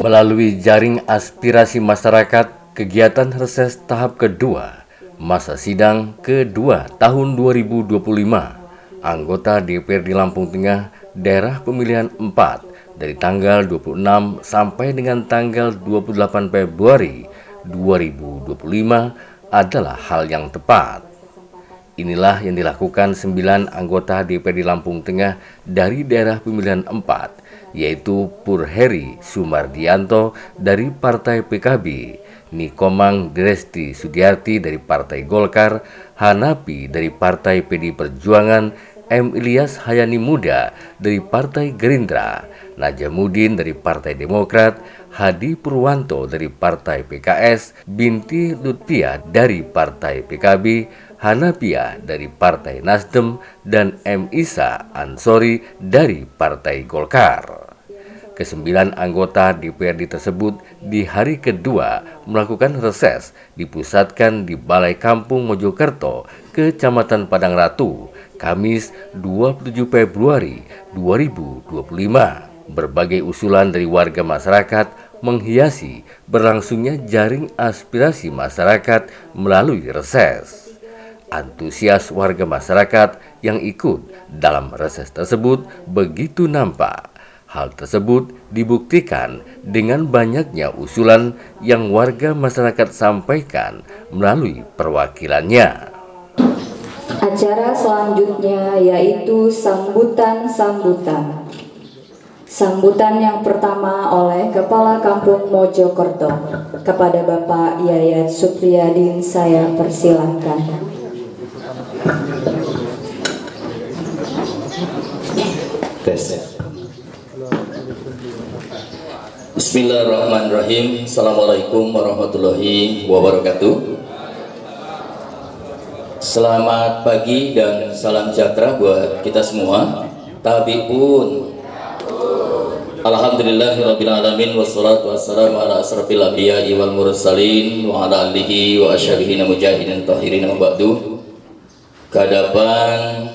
Melalui jaring aspirasi masyarakat, kegiatan reses tahap kedua, masa sidang kedua tahun 2025, anggota DPRD Lampung Tengah, daerah pemilihan 4, dari tanggal 26 sampai dengan tanggal 28 Februari 2025 adalah hal yang tepat. Inilah yang dilakukan 9 anggota DPRD Lampung Tengah dari daerah pemilihan 4, yaitu Pur Heri Sumardianto dari Partai PKB, Nikomang Dresti Sudiarti dari Partai Golkar, Hanapi dari Partai PD Perjuangan, M. Ilyas Hayani Muda dari Partai Gerindra, Najamuddin dari Partai Demokrat, Hadi Purwanto dari Partai PKS, Binti Lutfia dari Partai PKB, Hanapia dari Partai Nasdem, dan M. Isa Ansori dari Partai Golkar. Kesembilan anggota DPRD tersebut di hari kedua melakukan reses dipusatkan di Balai Kampung Mojokerto, Kecamatan Padang Ratu, Kamis 27 Februari 2025. Berbagai usulan dari warga masyarakat menghiasi berlangsungnya jaring aspirasi masyarakat melalui reses. Antusias warga masyarakat yang ikut dalam reses tersebut begitu nampak. Hal tersebut dibuktikan dengan banyaknya usulan yang warga masyarakat sampaikan melalui perwakilannya. Acara selanjutnya yaitu sambutan-sambutan. Sambutan yang pertama oleh Kepala Kampung Mojokerto. Kepada Bapak Yayat Supriyadin saya persilahkan. Bismillahirrahmanirrahim. Assalamualaikum warahmatullahi wabarakatuh. Selamat pagi dan salam sejahtera buat kita semua. Tabi'un. Alhamdulillahirabbil alamin wassalatu wassalamu ala asrofil anbiya'i wal mursalin wa ala alihi wa ashabihi mujahidin tahirin wa ba'du. Kehadapan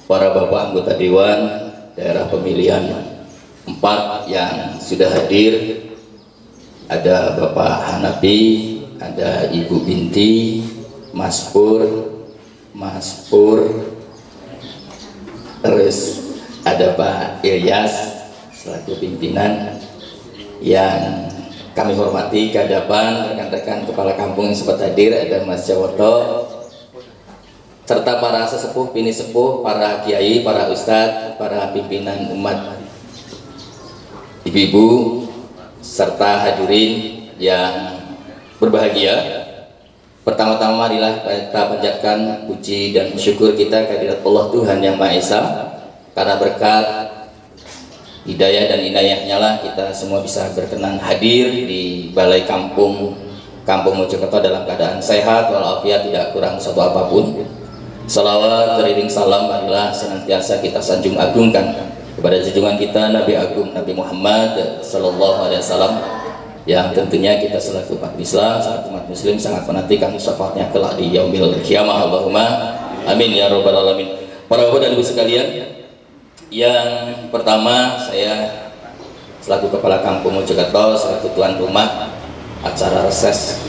para bapak anggota dewan daerah pemilihan 4 yang sudah hadir, ada Bapak Hanapi, ada Ibu Binti, Mas Pur, terus ada Pak Ilyas selaku pimpinan yang kami hormati. Kehadapan rekan-rekan kepala kampung yang sempat hadir, ada Mas Jawoto, serta para sesepuh, bini sepuh, para kiai, para ustadz, para pimpinan umat, ibu-ibu, serta hadirin yang berbahagia. Pertama-tama marilah kita panjatkan puji dan syukur kita kehadirat Allah Tuhan Yang Maha Esa, karena berkat hidayah dan inayahnya lah kita semua bisa berkenan hadir di Balai Kampung Mojokerto dalam keadaan sehat walafiat, tidak kurang satu apapun. Salawat beriring salam marilah senantiasa kita sanjung agungkan kepada junjungan kita Nabi Agung Nabi Muhammad Sallallahu Alaihi Wasallam, yang tentunya kita selaku umat Islam, selaku umat Muslim sangat menantikan syafaatnya kelak di yaumil qiyamah. Allahumma amin ya rabbal alamin. Para bapak dan ibu sekalian, yang pertama saya selaku Kepala Kampung Mojokerto, selaku tuan rumah acara reses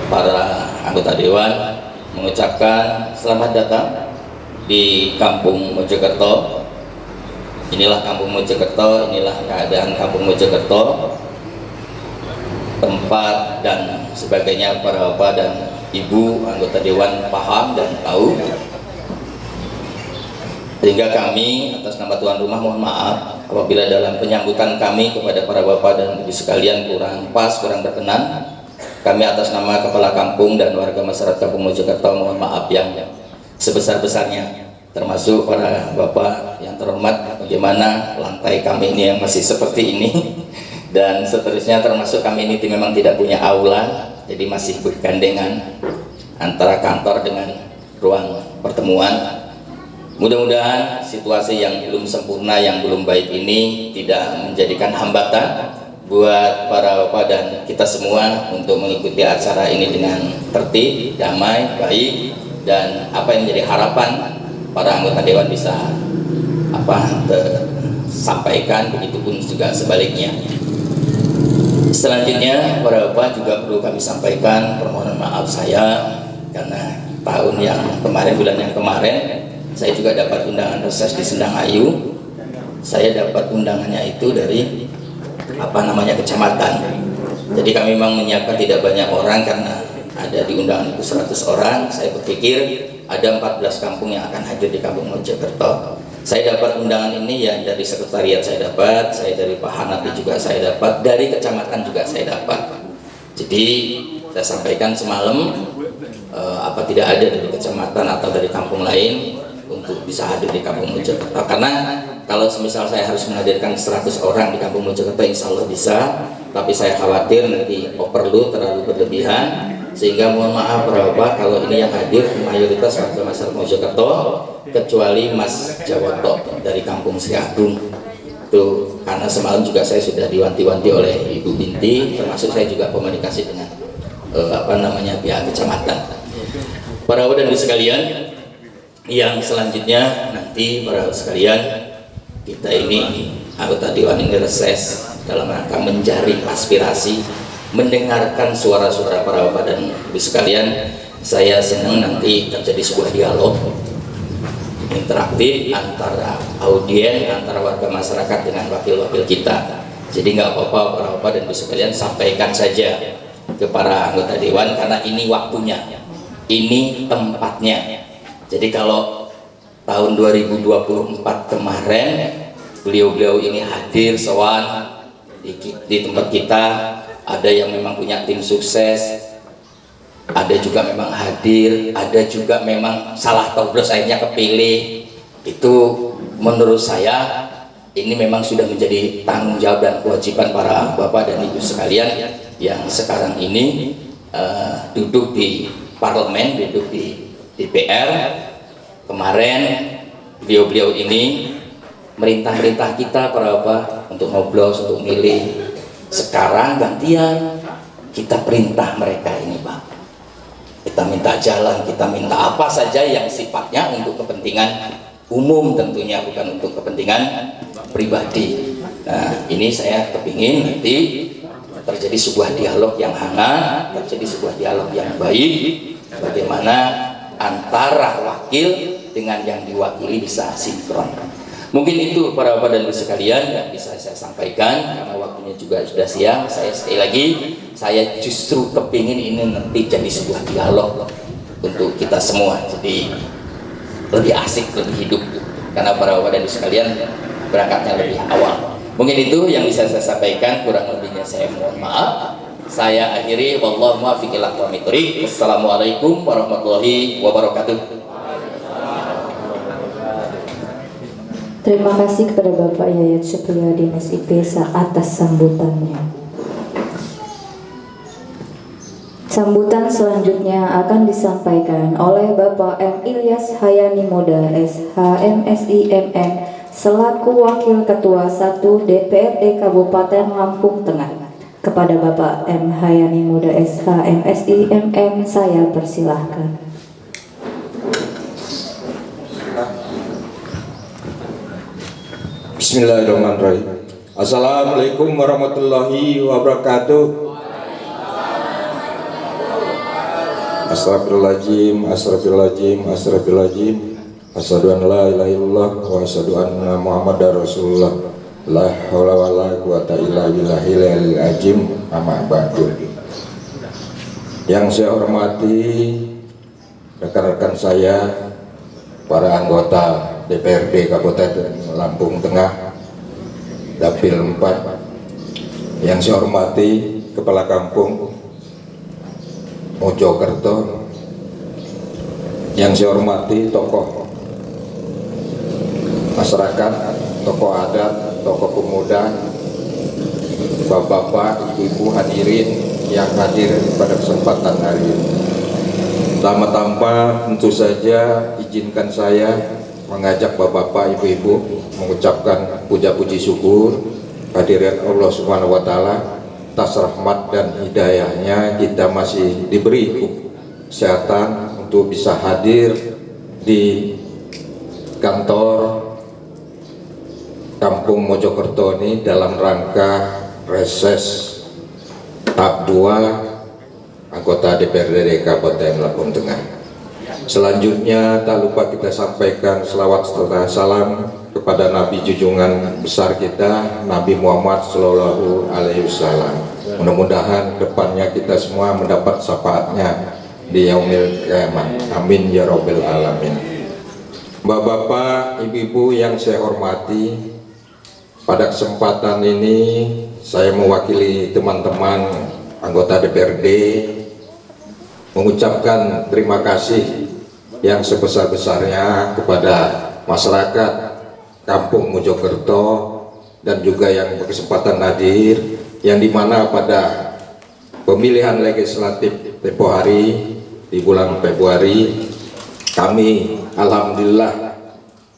para anggota dewan, mengucapkan selamat datang di Kampung Mojokerto. Inilah Kampung Mojokerto, inilah keadaan Kampung Mojokerto, tempat dan sebagainya para bapak dan ibu anggota dewan paham dan tahu, sehingga kami atas nama tuan rumah mohon maaf apabila dalam penyambutan kami kepada para bapak dan ibu sekalian kurang pas, kurang berkenan. Kami atas nama Kepala Kampung dan warga masyarakat Kampung Mojokerto mohon maaf yang sebesar-besarnya, termasuk para bapak yang terhormat, bagaimana lantai kami ini yang masih seperti ini dan seterusnya, termasuk kami ini memang tidak punya aula, jadi masih bergandengan antara kantor dengan ruang pertemuan. Mudah-mudahan situasi yang belum sempurna, yang belum baik ini tidak menjadikan hambatan buat para bapak dan kita semua untuk mengikuti acara ini dengan tertib, damai, baik, dan apa yang menjadi harapan para anggota dewan bisa sampaikan, begitupun juga sebaliknya. Selanjutnya para bapak juga perlu kami sampaikan permohonan maaf saya karena tahun yang kemarin, bulan yang kemarin saya juga dapat undangan reses di Sendang Ayu. Saya dapat undangannya itu dari kecamatan. Jadi kami memang menyiapkan tidak banyak orang karena ada di undangan itu 100 orang. Saya berpikir ada 14 kampung yang akan hadir di Kampung Mojokerto. Saya dapat undangan ini ya dari sekretariat saya dapat, saya dari Pak Hanafi juga saya dapat, dari kecamatan juga saya dapat. Jadi saya sampaikan semalam apa tidak ada dari kecamatan atau dari kampung lain untuk bisa hadir di Kampung Mojokerto. Karena kalau semisal saya harus menghadirkan 100 orang di Kampung Mojokerto, insya Allah bisa, tapi saya khawatir nanti overload terlalu berlebihan, sehingga mohon maaf para bapak kalau ini yang hadir mayoritas warga masyarakat Mojokerto kecuali Mas Jawoto dari Kampung Sri Agung itu, karena semalam juga saya sudah diwanti-wanti oleh Ibu Binti, termasuk saya juga komunikasi dengan pihak kecamatan. Para bapak dan ibu sekalian, yang selanjutnya nanti para bapak sekalian, kita ini anggota Dewan ini reses dalam rangka menjaring aspirasi, mendengarkan suara-suara para bapak dan ibu sekalian. Saya senang nanti terjadi sebuah dialog interaktif antara audien, antara warga masyarakat dengan wakil-wakil kita. Jadi nggak apa-apa para bapak dan ibu sekalian, sampaikan saja ke para anggota Dewan karena ini waktunya, ini tempatnya. Jadi kalau tahun 2024 kemarin beliau-beliau ini hadir sowan di tempat kita, ada yang memang punya tim sukses, ada juga memang hadir, ada juga memang salah coblos akhirnya kepilih. Itu menurut saya ini memang sudah menjadi tanggung jawab dan kewajiban para bapak dan ibu sekalian yang sekarang ini duduk di parlemen, duduk di DPR. Kemarin beliau-beliau ini merintah-merintah kita para bapak untuk ngoblos, untuk milih. Sekarang gantian kita perintah mereka ini Pak, kita minta jalan, kita minta apa saja yang sifatnya untuk kepentingan umum, tentunya bukan untuk kepentingan pribadi. Nah ini saya kepingin nanti terjadi sebuah dialog yang hangat, terjadi sebuah dialog yang baik, bagaimana antara wakil dengan yang diwakili bisa sinkron. Mungkin itu para bapak dan ibu sekalian yang bisa saya sampaikan, karena waktunya juga sudah siang. Saya sekali lagi, saya justru kepingin ini nanti jadi sebuah dialog untuk kita semua, jadi lebih asik, lebih hidup, karena para bapak dan ibu sekalian berangkatnya lebih awal. Mungkin itu yang bisa saya sampaikan, kurang lebihnya saya mohon maaf. Saya akhiri, wallahu muwaffiq ila aqwamit thoriq. Wassalamualaikum warahmatullahi wabarakatuh. Terima kasih kepada Bapak Yayat Supriyadi SIP atas sambutannya. Sambutan selanjutnya akan disampaikan oleh Bapak M. Ilyas Hayani Moda SHMSI MM selaku Wakil Ketua 1 DPRD Kabupaten Lampung Tengah. Kepada Bapak M. Hayani Moda SHMSI MM saya persilahkan. Bismillahirrahmanirrahim. Assalamualaikum warahmatullahi wabarakatuh. Astagfirullahaladzim, astagfirullahaladzim, astagfirullahaladzim. Asyhadu an la ilaha illallah wa asyhadu anna Muhammadar Rasulullah. La haula wala quwata illa billahil azim. Amma ba'du. Yang saya hormati rekan-rekan saya, para anggota DPRD Kabupaten Lampung Tengah Dapil 4, yang saya hormati Kepala Kampung Mojokerto, yang saya hormati tokoh masyarakat, tokoh adat, tokoh pemuda, bapak-bapak, ibu-ibu hadirin yang hadir pada kesempatan hari ini. Pertama-tama tentu saja izinkan saya mengajak bapak-bapak, ibu-ibu mengucapkan puja-puji syukur kehadirat Allah Subhanahu wa taala atas rahmat dan hidayahnya kita masih diberi kesehatan untuk bisa hadir di kantor Kampung Mojokerto ini dalam rangka reses tahap 2 anggota DPRD Kabupaten Lampung Tengah. Selanjutnya tak lupa kita sampaikan selawat serta salam kepada Nabi junjungan besar kita, Nabi Muhammad Shallallahu Alaihi Wasallam. Mudah-mudahan depannya kita semua mendapat syafaatnya di yaumil kiamat. Amin ya robbal alamin. Bapak-bapak, ibu-ibu yang saya hormati, pada kesempatan ini saya mewakili teman-teman anggota DPRD mengucapkan terima kasih yang sebesar-besarnya kepada masyarakat Kampung Mojokerto dan juga yang berkesempatan hadir, yang dimana pada pemilihan legislatif tempoh hari di bulan Februari kami alhamdulillah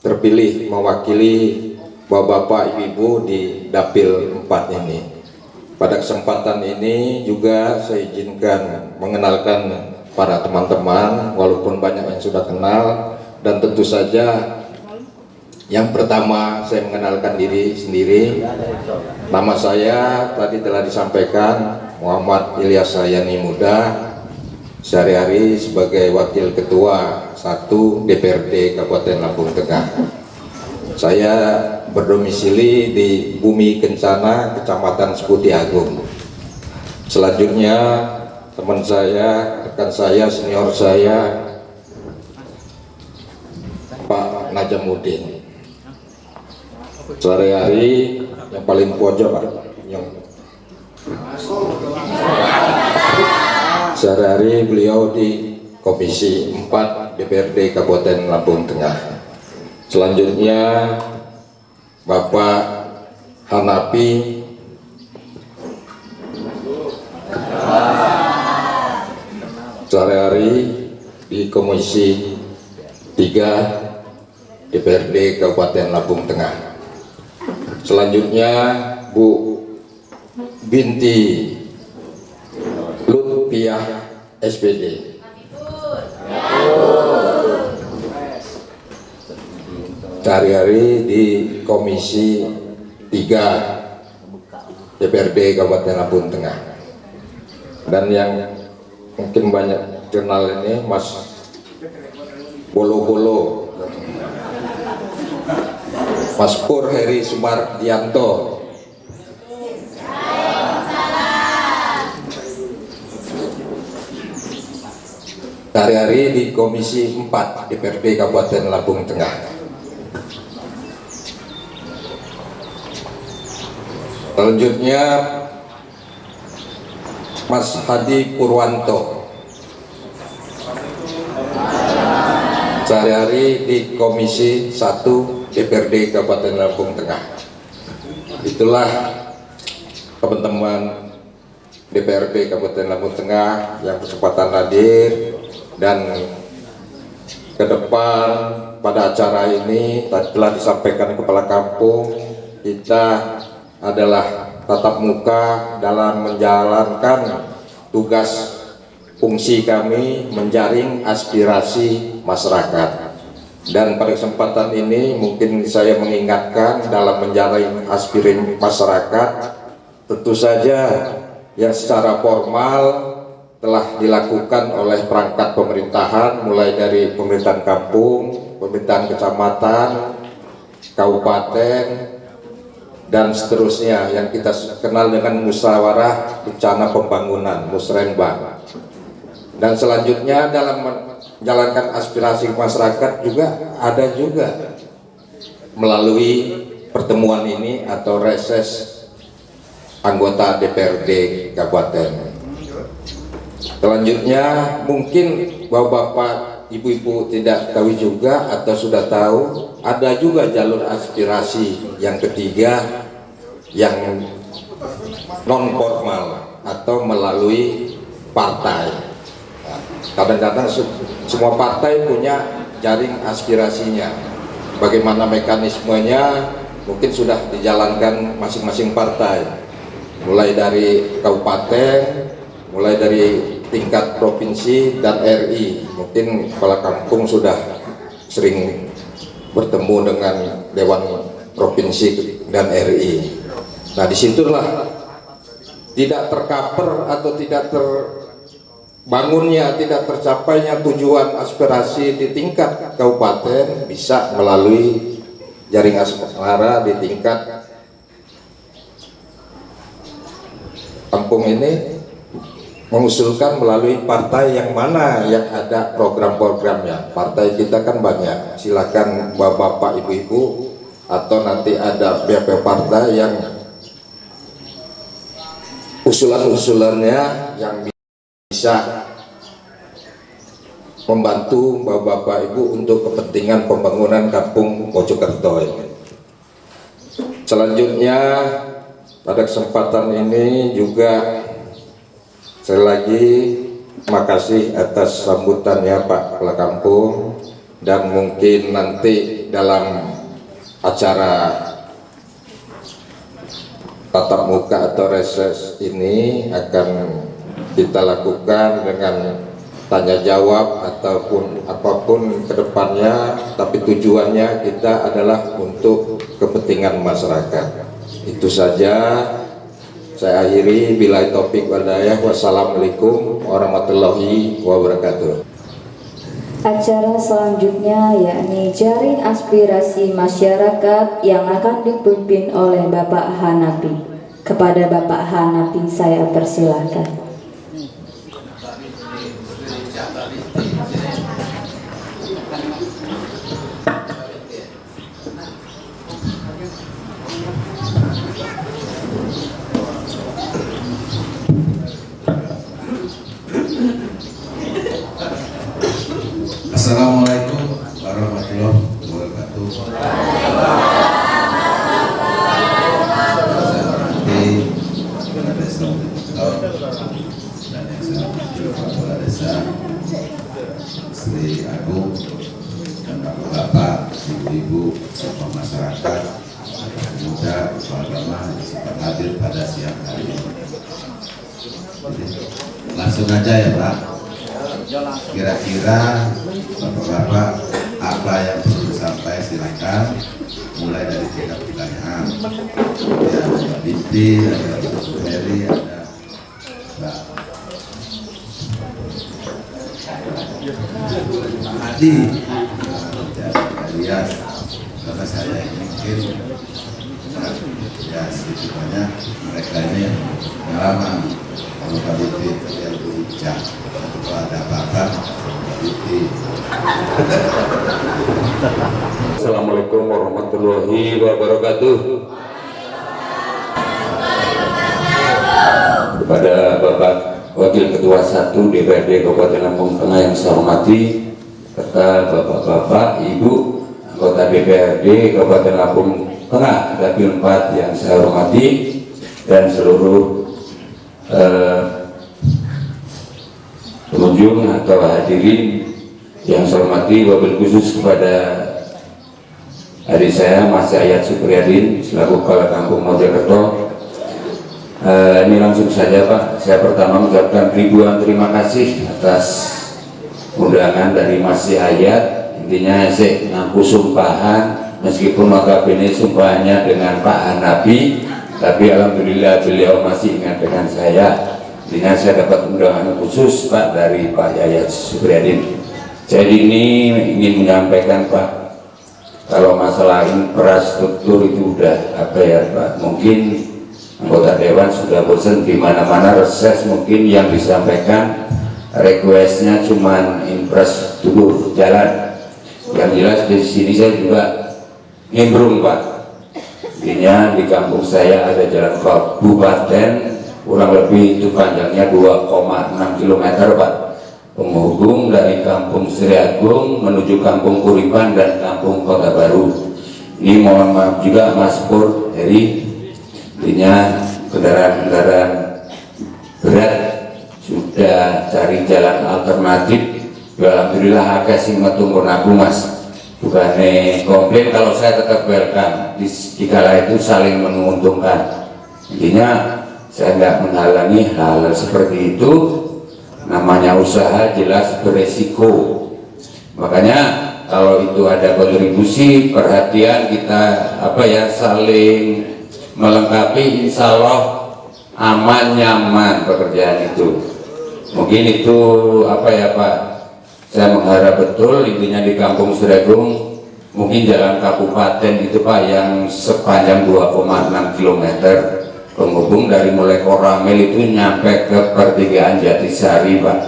terpilih mewakili bapak-bapak ibu-ibu di Dapil 4 ini. Pada kesempatan ini juga saya izinkan mengenalkan para teman-teman, walaupun banyak yang sudah kenal, dan tentu saja yang pertama saya mengenalkan diri sendiri. Nama saya tadi telah disampaikan, Muhammad Ilyas Hayani Muda, sehari-hari sebagai Wakil Ketua 1 DPRD Kabupaten Lampung Tengah. Saya berdomisili di Bumi Kencana, Kecamatan Seputi Agung. Selanjutnya teman saya, rekan saya, senior saya, Pak Najamuddin. Sehari-hari yang paling pojok, Pak, yang sehari-hari beliau di Komisi 4 DPRD Kabupaten Lampung Tengah. Selanjutnya Bapak Hanafi sehari-hari di Komisi 3 DPRD Kabupaten Lampung Tengah. Selanjutnya Bu Binti Lutfiah SPD. Sehari-hari di Komisi 3 DPRD Kabupaten Lampung Tengah. Dan yang mungkin banyak kenal ini Mas Bolo-Bolo, Mas Pur Heri Sumardianto. Sehari-hari di Komisi 4 DPRD Kabupaten Lampung Tengah. Selanjutnya Mas Hadi Purwanto, sehari-hari di Komisi 1 DPRD Kabupaten Lampung Tengah. Itulah teman-teman DPRD Kabupaten Lampung Tengah yang berkesempatan hadir, dan ke depan pada acara ini telah disampaikan Kepala Kampung, kita adalah tatap muka dalam menjalankan tugas fungsi kami menjaring aspirasi masyarakat. Dan pada kesempatan ini mungkin saya mengingatkan dalam menjaring aspirasi masyarakat, tentu saja yang secara formal telah dilakukan oleh perangkat pemerintahan, mulai dari pemerintahan kampung, pemerintahan kecamatan, kabupaten, dan seterusnya yang kita kenal dengan musyawarah rencana pembangunan musrenbang. Dan selanjutnya dalam menjalankan aspirasi masyarakat juga ada juga melalui pertemuan ini atau reses anggota DPRD Kabupaten. Selanjutnya mungkin bapak-bapak, ibu-ibu tidak tahu juga atau sudah tahu, ada juga jalur aspirasi yang ketiga yang non formal atau melalui partai. Kadang-kadang semua partai punya jaring aspirasinya. Bagaimana mekanismenya mungkin sudah dijalankan masing-masing partai, mulai dari kabupaten, mulai dari tingkat provinsi dan RI. Mungkin Kepala Kampung sudah sering bertemu dengan Dewan Provinsi dan RI. Nah, disitulah tidak tercover atau tidak terbangunnya, tidak tercapainya tujuan aspirasi di tingkat kabupaten bisa melalui jaring asmara di tingkat kampung ini, mengusulkan melalui partai yang mana yang ada program-programnya. Partai kita kan banyak, silakan bapak-bapak, ibu-ibu, atau nanti ada BP partai yang usulan-usulannya yang bisa membantu bapak-bapak ibu untuk kepentingan pembangunan kampung Mojokerto ini. Selanjutnya pada kesempatan ini juga sekali lagi terima kasih atas sambutannya Pak Kepala Kampung, dan mungkin nanti dalam acara tatap muka atau reses ini akan kita lakukan dengan tanya jawab ataupun apapun kedepannya, tapi tujuannya kita adalah untuk kepentingan masyarakat. Itu saja, saya akhiri. Billahi taufik wal hidayah. Wassalamualaikum warahmatullahi wabarakatuh. Acara selanjutnya yakni jaring aspirasi masyarakat yang akan dipimpin oleh Bapak Hanapi. Kepada Bapak Hanapi saya persilahkan. Assalamualaikum warahmatullahi wabarakatuh. Dan yang saya hormati Kepala Desa Sri Agung dan bapak-bapak, ibu-ibu, tokoh masyarakat, muda, ulama yang sempat hadir pada siang hari ini. Langsung aja ya Pak. Kira-kira bapak-bapak apa yang perlu disampaikan, silakan, mulai dari tingkat pertanyaan. Ya, ada Binti, ada Bu Heri, ada Mbak Adi, ya, Elias, karena saya mungkin ya sedikit banyak mereka ini pengalaman. Kalau Pak Binti dia lebih bijak, kalau ada apa-apa Binti. Assalamualaikum warahmatullahi wabarakatuh. Kepada Bapak Wakil Ketua 1 DPRD Kabupaten Lampung Tengah yang saya hormati, serta Bapak-bapak, Ibu, anggota DPRD Kabupaten Lampung Tengah Dapil 4 yang saya hormati, dan seluruh pengunjung atau hadirin yang saya hormati, wabil khusus kepada adik saya Mas Ayat Supriyadin selaku Kepala Kampung Mojokerto. Ini langsung saja Pak, saya pertama mengucapkan ribuan terima kasih atas undangan dari Mas Ayat. Intinya saya ngaku sumpahan, meskipun notabene sumpahnya dengan Pak Hanapi, tapi alhamdulillah beliau masih ingat dengan saya. Intinya saya dapat undangan khusus Pak dari Pak Ayat Supriyadin. Jadi ini ingin menyampaikan Pak, kalau masalah infrastruktur itu udah apa ya Pak, mungkin anggota dewan sudah bosan di mana-mana reses, mungkin yang disampaikan requestnya cuma infrastruktur jalan. Yang jelas di sini saya juga nimbrung Pak. Intinya di kampung saya ada jalan kabupaten kurang lebih itu panjangnya 2,6 km Pak, penghubung dari kampung Sri Agung menuju kampung Kuripan dan kampung Kota Baru. Ini mohon maaf juga Mas Pur Heri, intinya kendaraan-kendaraan berat sudah cari jalan alternatif. Alhamdulillah agak sih ngetunggu nabu Mas, bukannya komplain kalau saya tetap welcome. Di kala itu saling menguntungkan. Intinya saya nggak menghalangi hal seperti itu. Namanya usaha jelas beresiko. Makanya kalau itu ada kontribusi, perhatian kita apa ya saling melengkapi, insya Allah aman nyaman pekerjaan itu. Mungkin itu apa ya Pak, saya mengharap betul intinya di Kampung Sregung mungkin jalan kabupaten itu Pak yang sepanjang 2,6 km penghubung dari mulai Koramil itu nyampe ke pertigaan Jatisari Pak.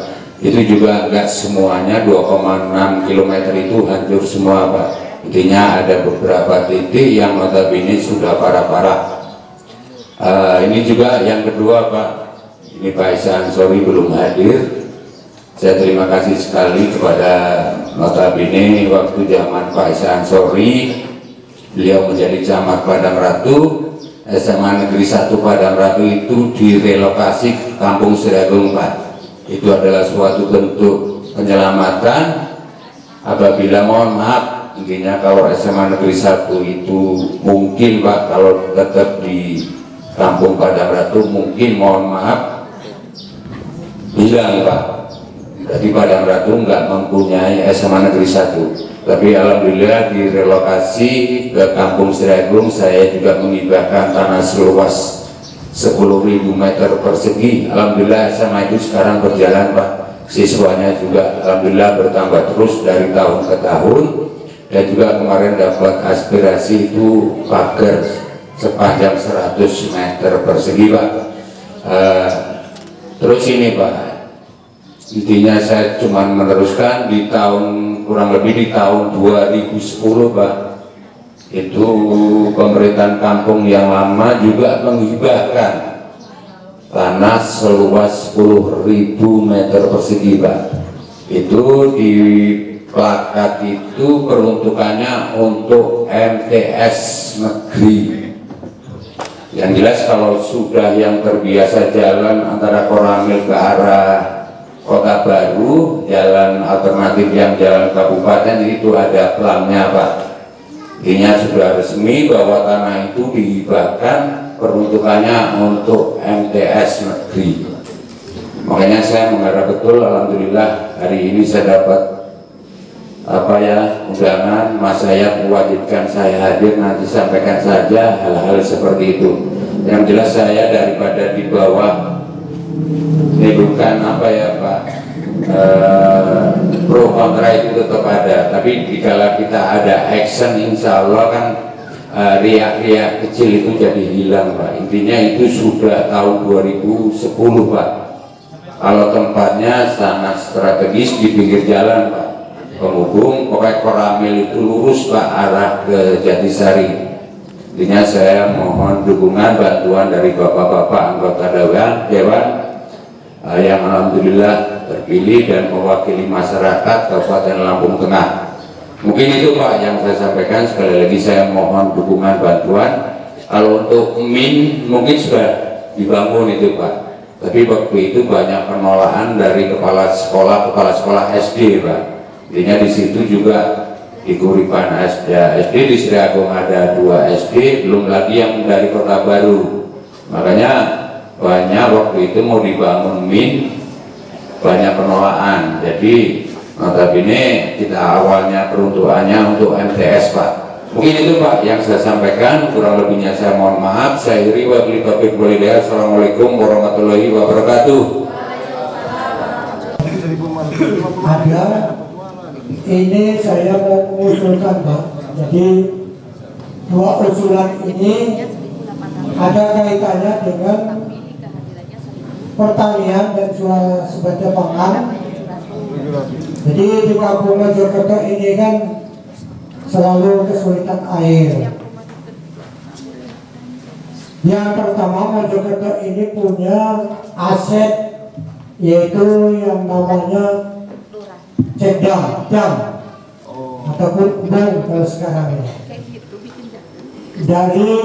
Itu juga enggak semuanya 2,6 km itu hancur semua Pak. Intinya ada beberapa titik yang notabene sudah parah-parah. Ini juga yang kedua Pak, ini Pak Isa Ansori belum hadir. Saya terima kasih sekali kepada notabene waktu zaman Pak Isa Ansori, beliau menjadi camat Padang Ratu, SMA Negeri 1 Padang Ratu itu direlokasi ke Kampung Sregung Pak. Itu adalah suatu bentuk penyelamatan apabila, mohon maaf, intinya kalau SMA Negeri 1 itu mungkin Pak kalau tetap di Kampung Padang Ratu mungkin, mohon maaf, hilang Pak. Jadi Padang Ratu nggak mempunyai SMA Negeri 1, tapi alhamdulillah direlokasi ke Kampung Sregung. Saya juga menghibahkan tanah seluas 10.000 meter persegi. Alhamdulillah SMA itu sekarang berjalan Pak. Siswanya juga alhamdulillah bertambah terus dari tahun ke tahun, dan juga kemarin dapat aspirasi itu pagar sepanjang 100 meter persegi Pak. Terus ini Pak, intinya saya cuma meneruskan di tahun, kurang lebih di tahun 2010 Pak, itu pemerintahan kampung yang lama juga menghibahkan tanah seluas 10.000 meter persegi Pak. Itu di plakat itu peruntukannya untuk MTS negeri. Yang jelas kalau sudah yang terbiasa jalan antara Koramil ke arah Kota Baru, jalan alternatif yang jalan kabupaten itu ada plannya Pak. Intinya sudah resmi bahwa tanah itu dihibahkan peruntukannya untuk MTS negeri. Makanya saya mengharap betul, alhamdulillah hari ini saya dapat undangan, Mas Hayat mewajibkan saya hadir, nanti sampaikan saja hal-hal seperti itu. Yang jelas saya daripada di bawah ini bukan Pak, pro kontra itu tetap ada, tapi dikala kita ada action, insya Allah kan riak-riak kecil itu jadi hilang Pak. Intinya itu sudah tahun 2010 Pak. Kalau tempatnya sangat strategis di pinggir jalan Pak, penghubung, pokoknya Koramil itu lurus Pak arah ke Jatisari. Intinya saya mohon dukungan bantuan dari bapak-bapak anggota dewan yang alhamdulillah terpilih dan mewakili masyarakat Kabupaten Lampung Tengah. Mungkin itu Pak yang saya sampaikan. Sekali lagi saya mohon dukungan bantuan. Kalau untuk MIN mungkin sudah dibangun itu Pak, tapi waktu itu banyak penolakan dari kepala sekolah SD Pak. Intinya di situ juga di Kuripan SD di Sregung ada 2 SD, belum lagi yang dari Kota Baru. Makanya banyak waktu itu mau dibangun MIN, banyak penolakan. Jadi notabene kita awalnya peruntukannya untuk MTS Pak. Mungkin itu Pak yang saya sampaikan, kurang lebihnya saya mohon maaf. Saya iri wabillahi taufiq wal hidayah. Assalamualaikum warahmatullahi wabarakatuh. Ada, ini saya mau mengusulkan Pak. Jadi 2 usulan ini ada kaitannya dengan pertanian dan sumber pangan. Jadi di Kampung Mojokerto ini kan selalu kesulitan air. Yang pertama, Mojokerto ini punya aset yaitu yang namanya dam ataupun bong kalau sekarang ini. Dari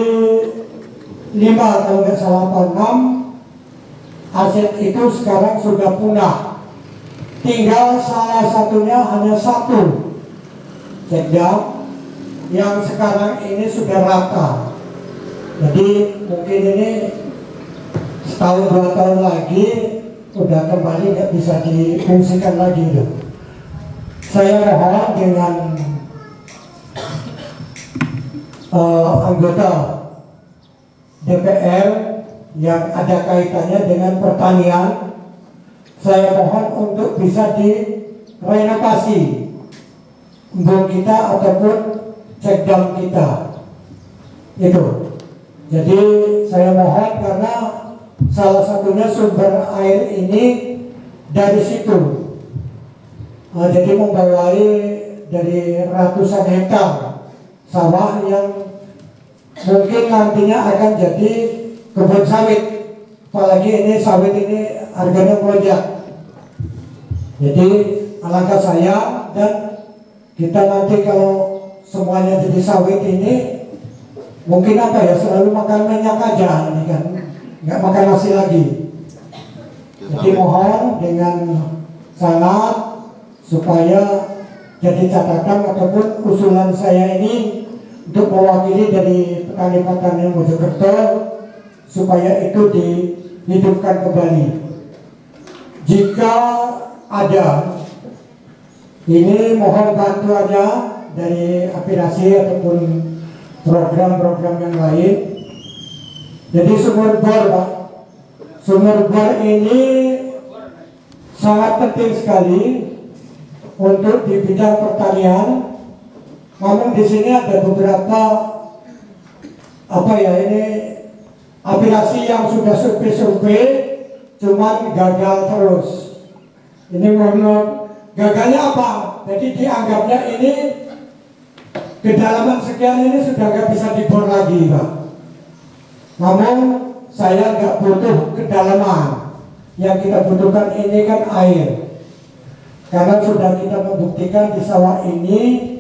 5 kalau nggak salah 6 aset itu sekarang sudah punah. Tinggal salah satunya hanya 1 dam yang sekarang ini sudah rata. Jadi mungkin ini setahun 2 tahun lagi udah kembali nggak bisa difungsikan lagi itu. Saya mohon dengan anggota DPR yang ada kaitannya dengan pertanian, saya mohon untuk bisa direnovasi embung kita ataupun check dam kita. Itu. Jadi saya mohon, karena salah satunya sumber air ini dari situ. Jadi membawai dari ratusan hektar sawah yang mungkin nantinya akan jadi kebun sawit. Apalagi ini sawit ini harganya melonjak. Jadi alangkah saya, dan kita nanti kalau semuanya jadi sawit ini mungkin selalu makan minyak aja ini kan, nggak makan nasi lagi. Jadi mohon dengan sangat supaya jadi catatan ataupun usulan saya ini untuk mewakili dari petani-petani Mojokerto supaya itu dihidupkan kembali. Jika ada, ini mohon bantu aja dari aspirasi ataupun program-program yang lain. Jadi sumur bor, Pak, sumur bor ini sangat penting sekali untuk di bidang pertanian. Namun di sini ada beberapa aspirasi yang sudah survei cuman gagal terus. Ini menurut gagalnya apa? Jadi dianggapnya ini kedalaman sekian ini sudah nggak bisa dibor lagi, Pak. Namun saya nggak butuh kedalaman. Yang kita butuhkan ini kan air. Karena sudah kita membuktikan di sawah ini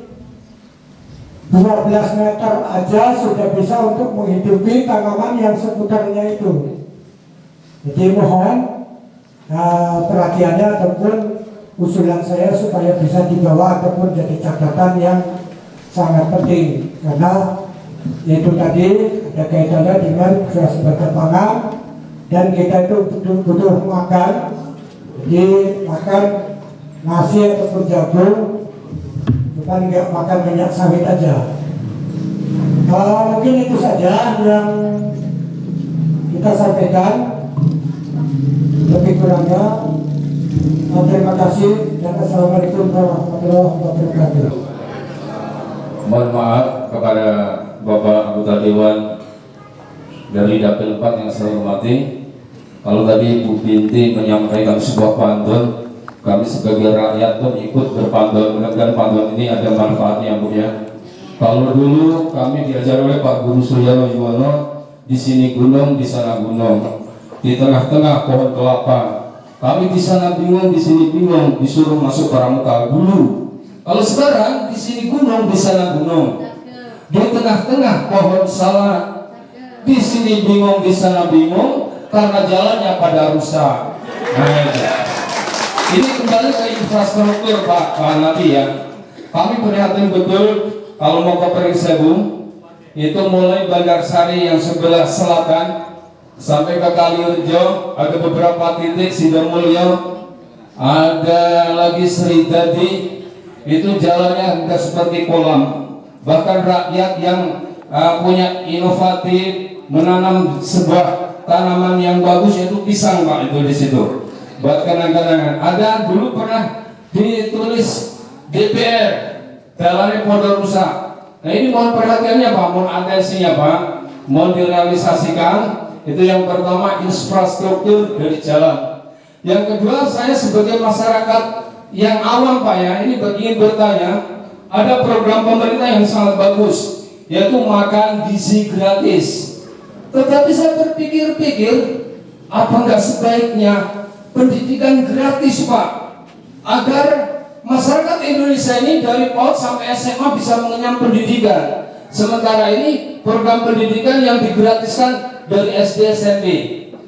12 meter aja sudah bisa untuk menghidupi tanaman yang seputarnya itu. Jadi mohon perhatiannya ataupun usulan saya supaya bisa dibawa ataupun jadi catatan yang sangat penting, karena yaitu tadi ada kaitannya dengan ketersediaan pangan, dan kita itu butuh makan. Jadi makan nasi ataupun jagung, bukan nggak makan minyak sawit aja. Mungkin itu saja yang kita sampaikan. Lebih kurangnya terima kasih dan assalamualaikum warahmatullahi wabarakatuh. Mohon maaf kepada Bapak anggota Dewan dari Dapil 4 yang saya hormati. Kalau tadi Bu Binti menyampaikan sebuah pantun, kami sebagai rakyat pun ikut berpantun. Mudah-mudahan pantun ini ada manfaatnya, Bu ya. Kalau dulu kami diajar oleh Pak Guru Suryono Yuwono, di sini gunung, di sana gunung, di tengah-tengah pohon kelapa. Kami di sana bingung, di sini bingung, disuruh masuk pramuka dulu. Kalau sekarang di sini gunung, di sana gunung, di tengah-tengah pohon salak. Di sini bingung, di sana bingung, karena jalannya pada rusak. Nah, ini kembali ke infrastruktur, Pak Nabi ya. Kami prihatin betul kalau mau ke Pringsewu, itu mulai Bandarsari yang sebelah selatan sampai ke Kaliurjo, ada beberapa titik Sidomulyo, ada lagi Seridadi, itu jalannya enggak seperti kolam. Bahkan rakyat yang punya inovatif menanam sebuah tanaman yang bagus, yaitu pisang, Pak, itu di situ buat kenang-kenangan. Ada dulu pernah ditulis DPR jalannya pada rusak. Nah ini mohon perhatiannya, Pak, mohon atensinya, Pak, mohon direalisasikan. Itu yang pertama, infrastruktur dari jalan. Yang kedua, saya sebagai masyarakat yang awam, Pak ya, ini ingin bertanya, ada program pemerintah yang sangat bagus, yaitu makan gizi gratis. Tetapi saya berpikir-pikir, apa enggak sebaiknya pendidikan gratis, Pak, agar masyarakat Indonesia ini dari PAUD sampai SMA bisa mengenyam pendidikan. Sementara ini program pendidikan yang digratiskan dari SD SMP,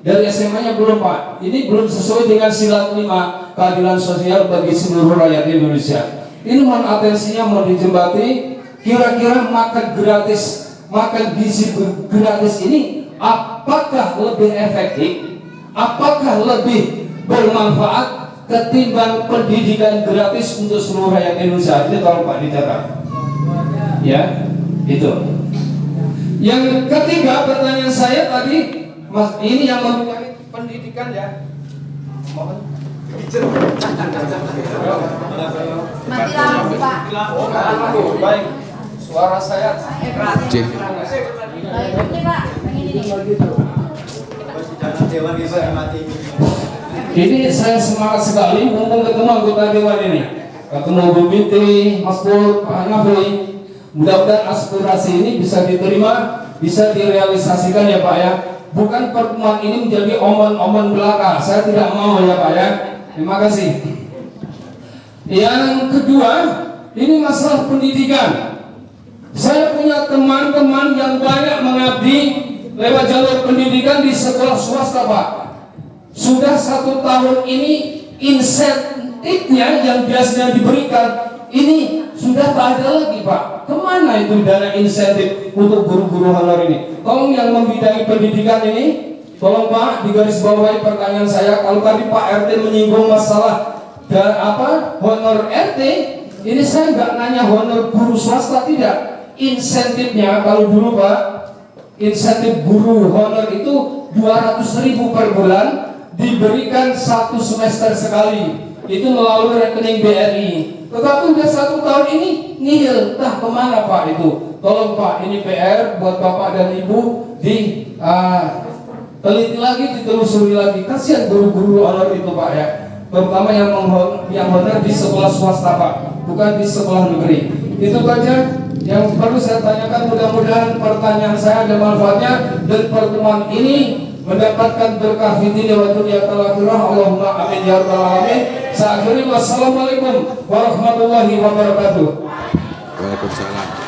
dari SMA-nya belum, Pak. Ini belum sesuai dengan sila 5 keadilan sosial bagi seluruh rakyat Indonesia. Ini mohon atensinya, mohon dijembati. Kira-kira makan gratis, makan gizi gratis ini apakah lebih efektif, apakah lebih bermanfaat ketimbang pendidikan gratis untuk seluruh rakyat Indonesia? Ini tolong Pak dicatat ya, itu. Yang ketiga, pertanyaan saya tadi, Mas, ini yang membidani pendidikan ya. Mohon. Mati lampu, Pak. Oh, baik. Suara saya. Ini, Pak. Ini saya semangat sekali mumpung ketemu anggota dewan ini. Ketemu Bu Binti, Mas Pur, Pak Hanafi. Mudah-mudahan aspirasi ini bisa diterima, bisa direalisasikan ya Pak ya. Bukan pertemuan ini menjadi omon-omon belaka. Saya tidak mau ya Pak ya. Terima kasih. Yang kedua, ini masalah pendidikan. Saya punya teman-teman yang banyak mengabdi lewat jalur pendidikan di sekolah swasta Pak. Sudah 1 tahun ini insentifnya yang biasanya diberikan ini sudah tak ada lagi Pak. Kemana itu dana insentif untuk guru-guru honor ini? Tolong yang membidangi pendidikan ini, tolong Pak digarisbawahi pertanyaan saya. Kalau tadi Pak RT menyinggung masalah honor RT, ini saya nggak nanya honor guru swasta, tidak. Insentifnya kalau dulu Pak, insentif guru honor itu 200.000 per bulan, diberikan 1 semester sekali. Itu melalui rekening BRI. Tetapi udah 1 tahun ini nihil. Entah kemana Pak itu. Tolong Pak, ini PR buat Bapak dan Ibu teliti lagi, ditelusuri lagi. Kasihan guru-guru honor itu Pak ya. Terutama yang honor di sekolah swasta Pak, bukan di sekolah negeri. Itu saja yang perlu saya tanyakan. Mudah-mudahan pertanyaan saya ada manfaatnya dan pertemuan ini mendapatkan berkah fi dunia wa dunya akhirah. Allahumma amin ya rabbal alamin. Saya akhiri, wassalamualaikum warahmatullahi wabarakatuh. Waalaikumsalam.